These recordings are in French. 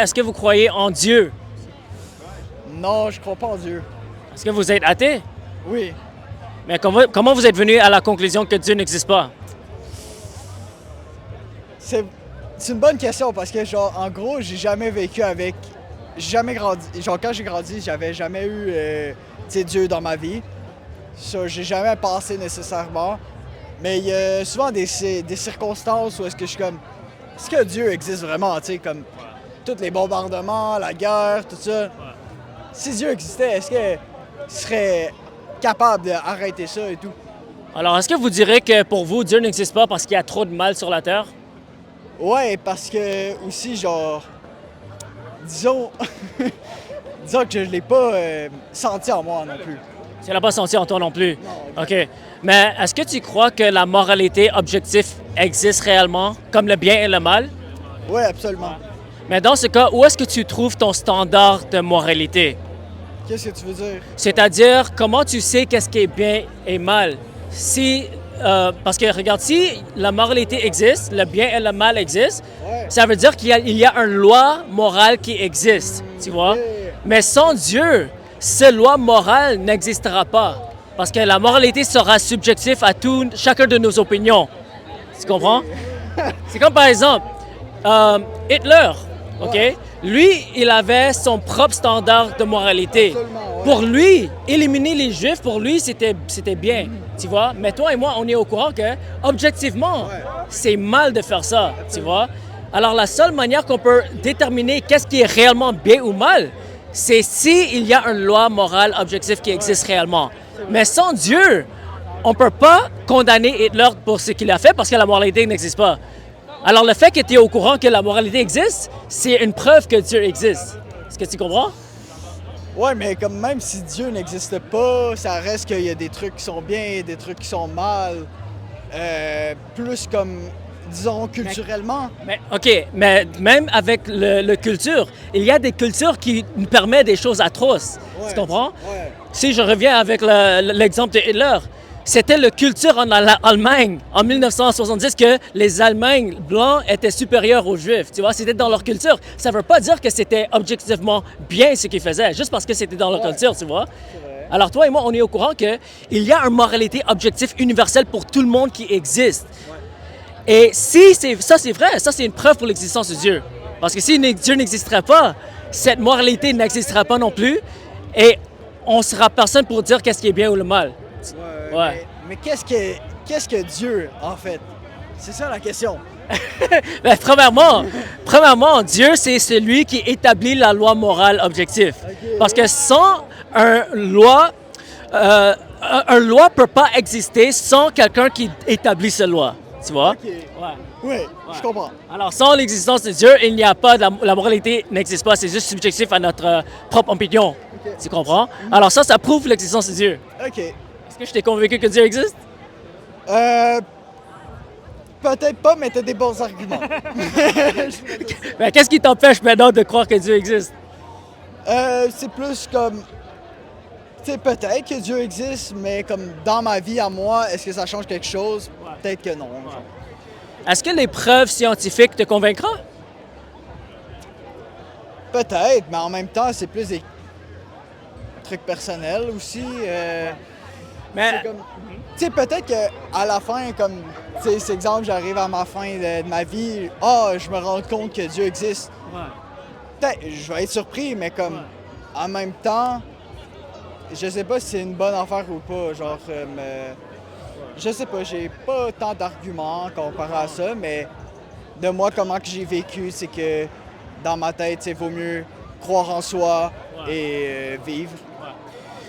Est-ce que vous croyez en Dieu? Non, je crois pas en Dieu. Est-ce que vous êtes athée? Oui. Mais comment vous êtes venu à la conclusion que Dieu n'existe pas? C'est c'est une bonne question parce que, genre, en gros, j'ai jamais vécu avec. J'ai jamais grandi. Genre, quand j'ai grandi, j'avais jamais eu, tu sais, Dieu dans ma vie. Ça, j'ai jamais pensé nécessairement. Mais il y a souvent des circonstances où est-ce que je suis comme. Est-ce que Dieu existe vraiment, tu sais, comme tous les bombardements, la guerre, tout ça. Si Dieu existait, est-ce qu'il serait capable d'arrêter ça et tout? Alors, est-ce que vous direz que pour vous, Dieu n'existe pas parce qu'il y a trop de mal sur la terre? Ouais, parce que aussi, genre, disons, disons que je l'ai pas senti en moi non plus. Tu l'as pas senti en toi non plus. OK. Mais est-ce que tu crois que la moralité objective existe réellement, comme le bien et le mal? Ouais, absolument. Mais dans ce cas, où est-ce que tu trouves ton standard de moralité? Qu'est-ce que tu veux dire? C'est-à-dire, comment tu sais qu'est-ce qui est bien et mal? Si, parce que regarde, si la moralité existe, le bien et le mal existent, Ouais. ça veut dire qu'il y a une loi morale qui existe, tu vois? Yeah. Mais sans Dieu, cette loi morale n'existera pas. Parce que la moralité sera subjective à chacun de nos opinions. Tu comprends? C'est comme par exemple, Hitler, OK? Lui, il avait son propre standard de moralité. Absolument, ouais. Pour lui, éliminer les Juifs, pour lui, c'était bien, tu vois? Mais toi et moi, on est au courant que, objectivement, Ouais. c'est mal de faire ça, tu vois? Alors, la seule manière qu'on peut déterminer qu'est-ce qui est réellement bien ou mal, c'est s'il y a une loi morale objective qui existe réellement. Mais sans Dieu, on ne peut pas condamner Hitler pour ce qu'il a fait parce que la moralité n'existe pas. Alors, le fait que tu es au courant que la moralité existe, c'est une preuve que Dieu existe. Est-ce que tu comprends? Ouais, mais comme même si Dieu n'existe pas, ça reste qu'il y a des trucs qui sont bien, des trucs qui sont mal. Plus comme, disons, culturellement. Mais, OK, mais même avec le culture, il y a des cultures qui nous permettent des choses atroces. Ouais. Tu comprends? Ouais. Si je reviens avec l'exemple de Hitler, c'était la culture en Allemagne en 1970 que les Allemands blancs étaient supérieurs aux Juifs. Tu vois, c'était dans leur culture. Ça ne veut pas dire que c'était objectivement bien ce qu'ils faisaient, juste parce que c'était dans leur Ouais. culture, tu vois. C'est vrai. Alors toi et moi, on est au courant qu'il y a une moralité objective universelle pour tout le monde qui existe. Et si c'est vrai, ça c'est une preuve pour l'existence de Dieu. Parce que si Dieu n'existerait pas, cette moralité n'existera pas non plus et on sera personne pour dire qu'est-ce qui est bien ou le mal. Ouais. Mais qu'est-ce que Dieu, en fait? C'est ça la question. Ben, premièrement, Dieu c'est celui qui établit la loi morale objective. Ok. Parce que sans un loi peut pas exister sans quelqu'un qui établit cette loi. Tu vois? OK. Oui, je comprends. Alors, sans l'existence de Dieu, il n'y a pas la moralité n'existe pas. C'est juste subjectif à notre propre opinion. OK. Tu comprends? Alors ça prouve l'existence de Dieu. OK. Est-ce que je t'ai convaincu que Dieu existe? Peut-être pas, mais t'as des bons arguments. Ben, qu'est-ce qui t'empêche maintenant de croire que Dieu existe? C'est plus comme. Tu sais, peut-être que Dieu existe, mais comme dans ma vie à moi, est-ce que ça change quelque chose? Peut-être que non. genre. Est-ce que les preuves scientifiques te convaincront? Peut-être, mais en même temps, c'est plus des trucs personnels aussi. Mais C'est comme. Tu sais, peut-être qu'à la fin, comme. Tu sais, c'est exemple, j'arrive à ma fin de ma vie, je me rends compte que Dieu existe. Peut-être, je vais être surpris, mais comme. En même temps, je sais pas si c'est une bonne affaire ou pas. Genre, je sais pas, j'ai pas tant d'arguments comparé à ça, mais de moi, comment que j'ai vécu, c'est que dans ma tête, il vaut mieux croire en soi et vivre.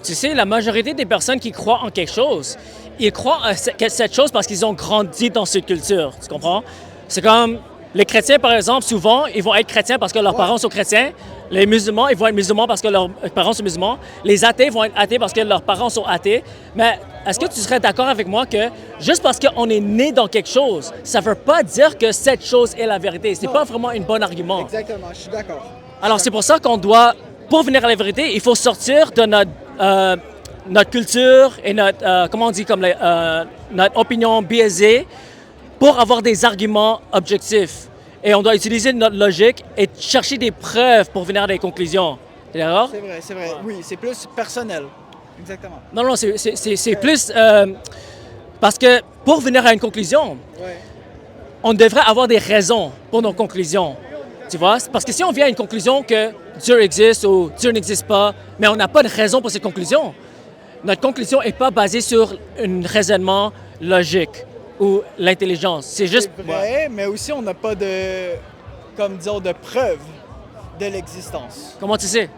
tu sais, la majorité des personnes qui croient en quelque chose, ils croient à cette chose parce qu'ils ont grandi dans cette culture. Tu comprends? C'est comme les chrétiens, par exemple, souvent, ils vont être chrétiens parce que leurs parents sont chrétiens. Les musulmans, ils vont être musulmans parce que leurs parents sont musulmans. Les athées vont être athées parce que leurs parents sont athées. Mais est-ce que tu serais d'accord avec moi que juste parce qu'on est né dans quelque chose, ça ne veut pas dire que cette chose est la vérité? C'est pas vraiment un bon argument. Exactement, je suis d'accord. Alors, c'est pour ça qu'on doit, pour venir à la vérité, il faut sortir de notre culture et comment on dit, notre opinion biaisée pour avoir des arguments objectifs. et on doit utiliser notre logique et chercher des preuves pour venir à des conclusions. T'es d'accord? C'est vrai. Oui, c'est plus personnel. Exactement. Non, non, c'est plus... parce que pour venir à une conclusion, Ouais. on devrait avoir des raisons pour nos conclusions. Tu vois? Parce que si on vient à une conclusion que Dieu existe ou Dieu n'existe pas, mais on n'a pas de raison pour cette conclusion, notre conclusion n'est pas basée sur un raisonnement logique ou l'intelligence. C'est juste... C'est vrai, mais aussi on n'a pas de, comme disons, de preuve de l'existence. Comment tu sais?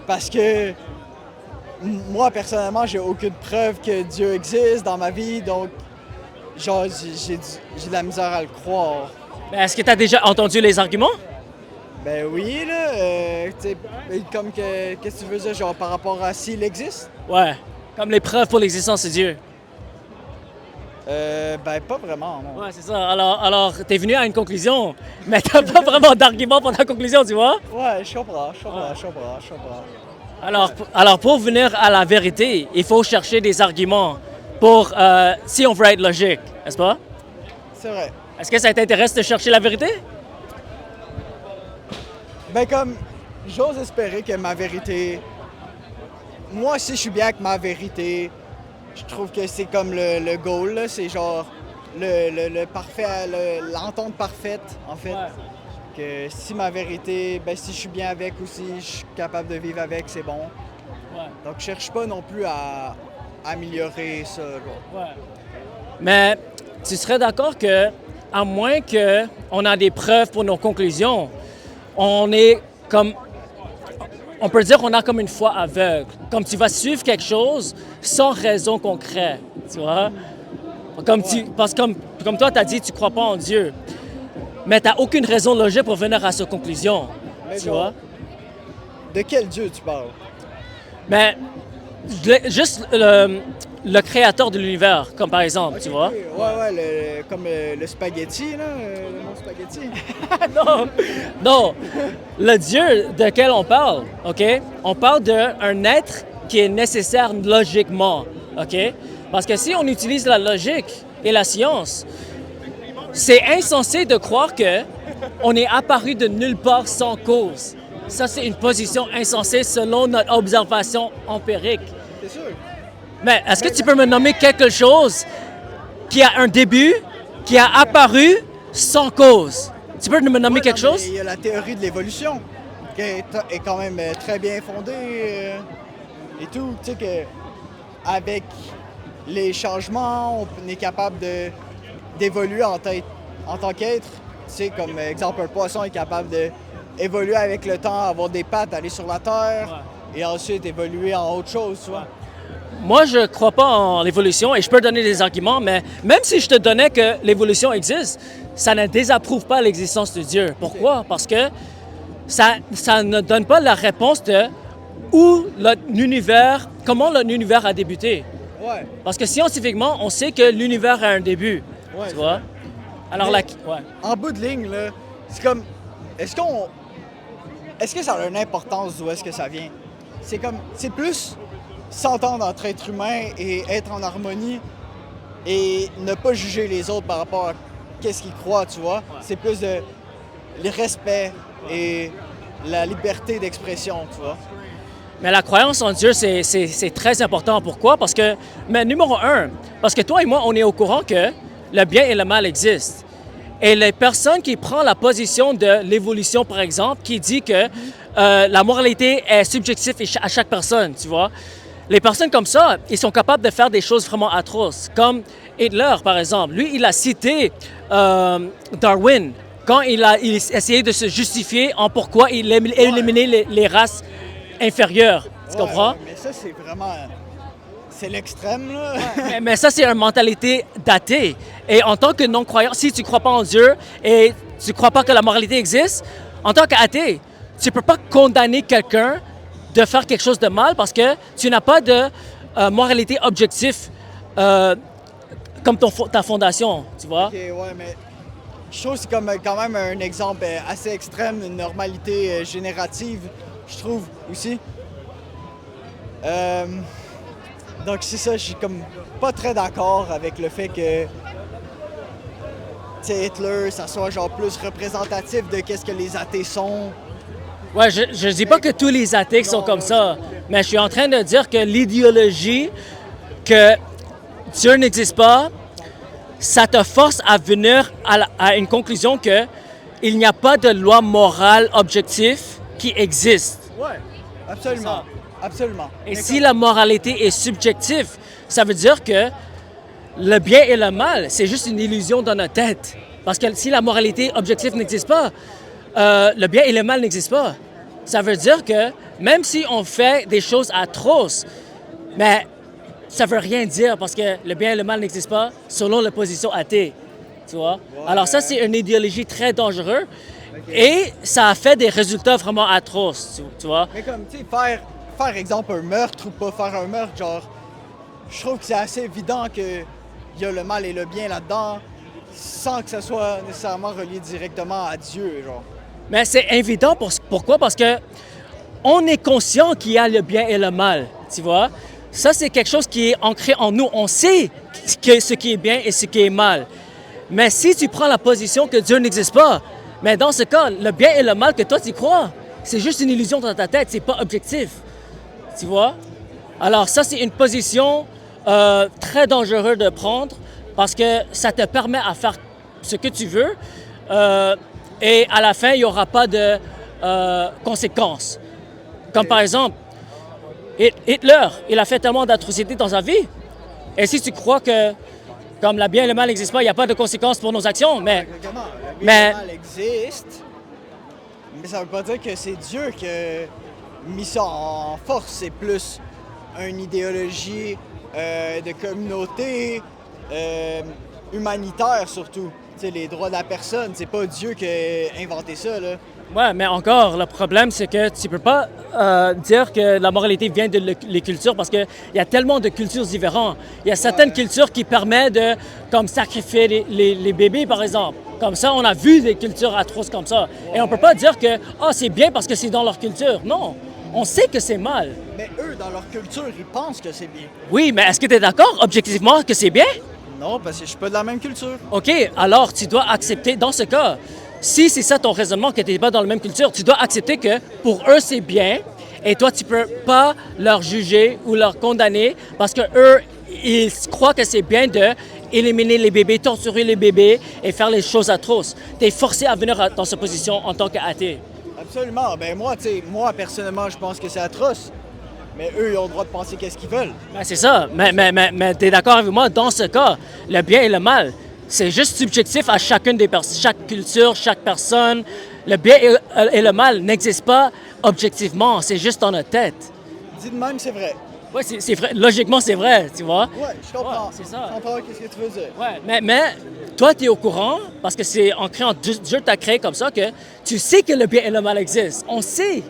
Parce que moi, personnellement, j'ai aucune preuve que Dieu existe dans ma vie, donc genre, j'ai de la misère à le croire. Ben, est-ce que tu as déjà entendu les arguments? Ben oui, là, tu sais, comme que, qu'est-ce que tu veux dire, genre par rapport à s'il existe? Ouais. Comme les preuves pour l'existence de Dieu. Ben pas vraiment, non. Ouais, c'est ça. Alors tu es venu à une conclusion, mais tu n'as pas vraiment d'argument pour ta conclusion, tu vois? Ouais, je comprends. Alors, pour venir à la vérité, il faut chercher des arguments pour, si on veut être logique, n'est-ce pas? C'est vrai. Est-ce que ça t'intéresse de chercher la vérité? Ben comme, j'ose espérer que ma vérité... Moi, si je suis bien avec ma vérité, je trouve que c'est comme le goal, là. C'est genre le parfait, l'entente parfaite, en fait. Ouais. Que si ma vérité, ben si je suis bien avec aussi, je suis capable de vivre avec, c'est bon. Ouais. Donc je cherche pas non plus à améliorer ça, quoi. Ouais. Mais tu serais d'accord que, à moins qu'on a des preuves pour nos conclusions, on est comme... On peut dire qu'on a comme une foi aveugle. Comme tu vas suivre quelque chose sans raison concrète, tu vois? Parce que comme toi, tu as dit, tu crois pas en Dieu. Mais tu n'as aucune raison logique pour venir à cette conclusion, Mais tu genre, vois? de quel Dieu tu parles? Mais juste le créateur de l'univers, comme par exemple, tu vois? Ouais, comme le spaghetti, là, le nom spaghetti. Non, non. Le Dieu de quel on parle, OK? On parle d'un être qui est nécessaire logiquement, OK? Parce que si on utilise la logique et la science, c'est insensé de croire que on est apparu de nulle part sans cause. Ça, c'est une position insensée selon notre observation empirique. C'est sûr. Mais est-ce que tu peux me nommer quelque chose qui a un début, qui a apparu sans cause? Tu peux me nommer quelque chose? Il y a la théorie de l'évolution, qui est quand même très bien fondée et tout. Tu sais que avec les changements, on est capable d'évoluer en tant qu'être. Tu sais, comme exemple, un poisson est capable d'évoluer avec le temps, avoir des pattes, aller sur la terre, et ensuite évoluer en autre chose, tu vois. Moi, je ne crois pas en l'évolution et je peux donner des arguments, mais même si je te donnais que l'évolution existe, ça ne désapprouve pas l'existence de Dieu. Pourquoi? Parce que ça ne donne pas la réponse de où l'univers, comment l'univers a débuté. Ouais. Parce que scientifiquement, on sait que l'univers a un début. Ouais, Tu vois? Alors, Mais- ouais. En bout de ligne, là, c'est comme. Est-ce que ça a une importance d'où est-ce que ça vient? C'est comme. C'est plus s'entendre entre êtres humains et être en harmonie et ne pas juger les autres par rapport à qu'est-ce qu'ils croient, tu vois? C'est plus le respect et la liberté d'expression, tu vois? Mais la croyance en Dieu, c'est très important. Pourquoi? Parce que, mais numéro un, parce que toi et moi, on est au courant que le bien et le mal existent. Et les personnes qui prennent la position de l'évolution, par exemple, qui dit que la moralité est subjective à chaque personne, tu vois. Les personnes comme ça, ils sont capables de faire des choses vraiment atroces. Comme Hitler, par exemple. Lui, il a cité Darwin quand il essayait de se justifier en pourquoi il éliminait les races inférieures. Tu comprends? Ouais, mais ça, c'est vraiment. C'est l'extrême, là. Mais ça, c'est une mentalité datée. Et en tant que non-croyant, si tu ne crois pas en Dieu et tu ne crois pas que la moralité existe, en tant qu'athée, tu ne peux pas condamner quelqu'un de faire quelque chose de mal parce que tu n'as pas de moralité objective comme ta fondation, tu vois? OK, ouais, mais je trouve que c'est comme quand même un exemple assez extrême, une normalité générative, je trouve, aussi. Donc c'est ça, je suis comme pas très d'accord avec le fait que, tu Hitler, ça soit genre plus représentatif de qu'est-ce que les athées sont. Ouais, je dis pas que tous les athées sont comme ça, mais je suis en train de dire que l'idéologie que Dieu n'existe pas, ça te force à venir à une conclusion que il n'y a pas de loi morale objective qui existe. Ouais, absolument. Absolument. Et si la moralité est subjective, ça veut dire que le bien et le mal, c'est juste une illusion dans notre tête. Parce que si la moralité objective n'existe pas, le bien et le mal n'existent pas. Ça veut dire que même si on fait des choses atroces, mais ça veut rien dire parce que le bien et le mal n'existent pas selon la position athée. Tu vois? Alors ça, c'est une idéologie très dangereuse et ça a fait des résultats vraiment atroces, tu vois? Mais comme, tu sais, faire exemple un meurtre ou pas faire un meurtre, genre, je trouve que c'est assez évident qu'il y a le mal et le bien là-dedans sans que ça soit nécessairement relié directement à Dieu, genre. Mais c'est évident. Pourquoi? Parce que on est conscient qu'il y a le bien et le mal, tu vois? Ça, c'est quelque chose qui est ancré en nous. On sait ce qui est bien et ce qui est mal. Mais si tu prends la position que Dieu n'existe pas, mais dans ce cas, le bien et le mal que toi, tu crois, c'est juste une illusion dans ta tête, c'est pas objectif. Tu vois? Alors ça, c'est une position très dangereuse de prendre parce que ça te permet à faire ce que tu veux et à la fin, il n'y aura pas de conséquences. Comme par exemple, Hitler, il a fait tellement d'atrocités dans sa vie. Et si tu crois que comme le bien et le mal n'existent pas, il n'y a pas de conséquences pour nos actions, mais... Exactement. Le bien et le mal existe, mais ça ne veut pas dire que c'est Dieu qui a mis ça en force. C'est plus une idéologie de communauté, humanitaire surtout. T'sais, les droits de la personne, c'est pas Dieu qui a inventé ça, là. Ouais, mais encore, le problème, c'est que tu peux pas dire que la moralité vient de les cultures parce qu'il y a tellement de cultures différentes. Il y a certaines cultures qui permettent de comme sacrifier les bébés, par exemple. Comme ça, on a vu des cultures atroces comme ça. Et on peut pas dire que c'est bien parce que c'est dans leur culture. Non, on sait que c'est mal. Mais eux, dans leur culture, ils pensent que c'est bien. Oui, mais est-ce que tu es d'accord objectivement que c'est bien? Non, parce que je suis pas de la même culture. OK, alors tu dois accepter, dans ce cas, si c'est ça ton raisonnement, que tu n'es pas dans la même culture, tu dois accepter que pour eux, c'est bien et toi, tu peux pas leur juger ou leur condamner parce que eux, ils croient que c'est bien de éliminer les bébés, torturer les bébés et faire les choses atroces. Tu es forcé à venir dans cette position en tant qu'athée. Absolument. Ben moi, personnellement, je pense que c'est atroce. Mais eux, ils ont le droit de penser qu'est-ce qu'ils veulent. Ben, c'est ça. Mais tu es d'accord avec moi, dans ce cas, le bien et le mal, c'est juste subjectif à chacune des personnes, chaque culture, chaque personne. Le bien et le mal n'existent pas objectivement, c'est juste dans notre tête. Dit de même, c'est vrai. Oui, c'est vrai. Logiquement, c'est vrai, tu vois. Oui, je comprends. Ouais, c'est ça. Je comprends ce que tu veux dire. Ouais, mais toi, tu es au courant, parce que c'est ancré en Dieu t'a créé comme ça, que tu sais que le bien et le mal existent. On sait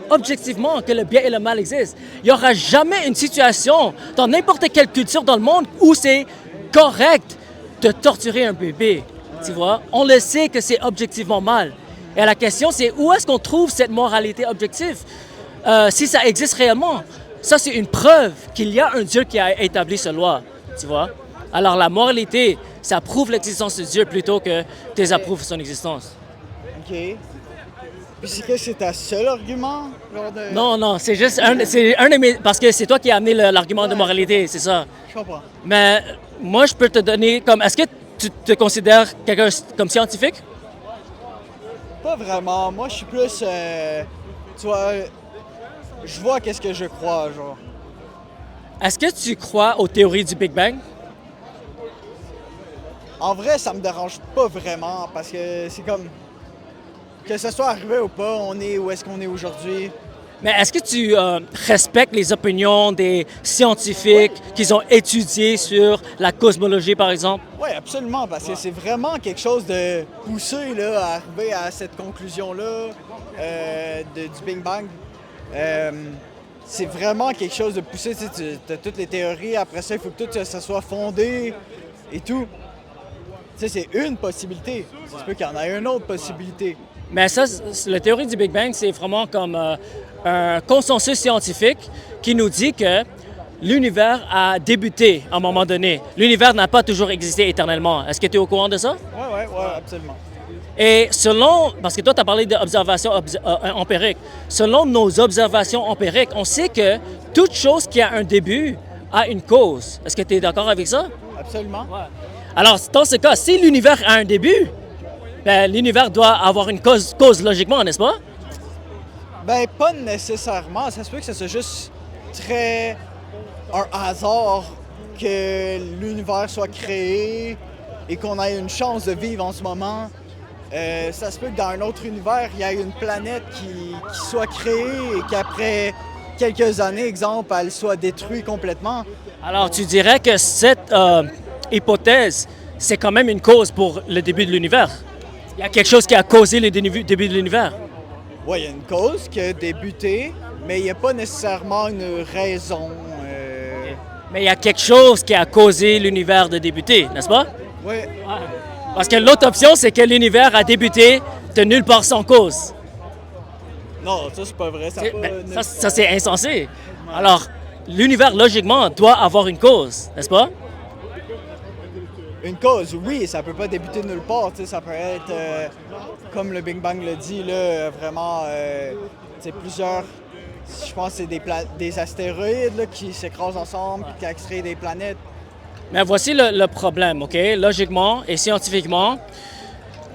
objectivement que le bien et le mal existent. Il n'y aura jamais une situation dans n'importe quelle culture dans le monde où c'est correct de torturer un bébé, tu vois. On le sait que c'est objectivement mal. Et la question, c'est où est-ce qu'on trouve cette moralité objective? Si ça existe réellement, ça, c'est une preuve qu'il y a un Dieu qui a établi cette loi, tu vois. Alors, la moralité, ça prouve l'existence de Dieu plutôt que tu approuves son existence. OK. Puis c'est ta seul argument? Genre de... Non, c'est juste un de mes... Parce que c'est toi qui as amené l'argument de moralité, c'est ça. Je comprends. Mais moi, je peux te donner comme... Est-ce que tu te considères quelqu'un comme scientifique? Pas vraiment. Moi, je suis plus... tu vois, je vois qu'est-ce que je crois, genre. Est-ce que tu crois aux théories du Big Bang? En vrai, ça me dérange pas vraiment parce que c'est comme... Que ce soit arrivé ou pas, on est où est-ce qu'on est aujourd'hui. Mais est-ce que tu respectes les opinions des scientifiques qui ont étudié sur la cosmologie, par exemple? Oui, absolument, parce que c'est vraiment quelque chose de poussé là, à arriver à cette conclusion-là du Big Bang. C'est vraiment quelque chose de poussé. Tu as toutes les théories, après ça, il faut que tout ça soit fondé et tout. Tu sais, c'est une possibilité. Ça se peut qu'il y en ait une autre possibilité. Mais ça, la théorie du Big Bang, c'est vraiment comme un consensus scientifique qui nous dit que l'univers a débuté à un moment donné. L'univers n'a pas toujours existé éternellement. Est-ce que tu es au courant de ça? Oui, Ouais, absolument. Et selon, parce que toi, tu as parlé d'observations empiriques, selon nos observations empiriques, on sait que toute chose qui a un début a une cause. Est-ce que tu es d'accord avec ça? Absolument. Ouais. Alors, dans ce cas, si l'univers a un début, ben, l'univers doit avoir une cause logiquement, n'est-ce pas? Ben, pas nécessairement. Ça se peut que ce soit juste très un hasard que l'univers soit créé et qu'on ait une chance de vivre en ce moment. Ça se peut que dans un autre univers, il y ait une planète qui soit créée et qu'après quelques années, exemple, elle soit détruite complètement. Alors, tu dirais que cette hypothèse, c'est quand même une cause pour le début de l'univers? Il y a quelque chose qui a causé le début de l'univers? Oui, il y a une cause qui a débuté, mais il n'y a pas nécessairement une raison. Mais il y a quelque chose qui a causé l'univers de débuter, n'est-ce pas? Oui. Parce que l'autre option, c'est que l'univers a débuté de nulle part sans cause. Non, ça, c'est pas vrai. Ça, c'est insensé. Alors, l'univers, logiquement, doit avoir une cause, n'est-ce pas? Une cause, oui, ça peut pas débuter de nulle part. Ça peut être, comme le Big Bang le dit, là, vraiment, plusieurs... Je pense que c'est des astéroïdes là, qui s'écrasent ensemble et qui créent des planètes. Mais voici le problème, OK? Logiquement et scientifiquement,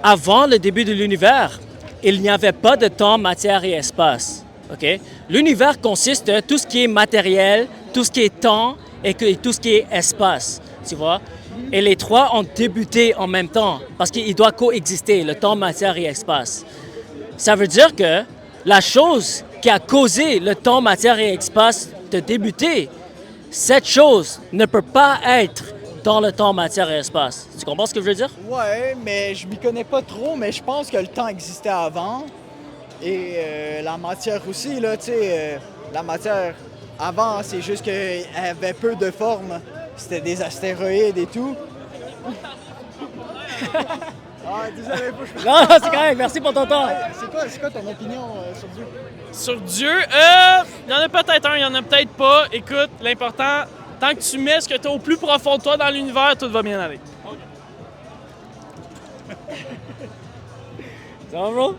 avant le début de l'univers, il n'y avait pas de temps, matière et espace, OK? L'univers consiste de tout ce qui est matériel, tout ce qui est temps et tout ce qui est espace, tu vois? Et les trois ont débuté en même temps parce qu'il doit coexister, le temps, matière et espace. Ça veut dire que la chose qui a causé le temps, matière et espace de débuter, cette chose ne peut pas être dans le temps, matière et espace. Tu comprends ce que je veux dire? Ouais, mais je m'y connais pas trop, mais je pense que le temps existait avant. Et la matière aussi, là, tu sais, la matière avant, c'est juste qu'elle avait peu de forme. C'était des astéroïdes et tout. Désolé, Non, c'est correct, merci pour ton temps. C'est quoi ton opinion sur Dieu? Sur Dieu, il y en a peut-être un, il y en a peut-être pas. Écoute, l'important, tant que tu mets ce que tu as au plus profond de toi dans l'univers, tout va bien aller. Ça va, bro?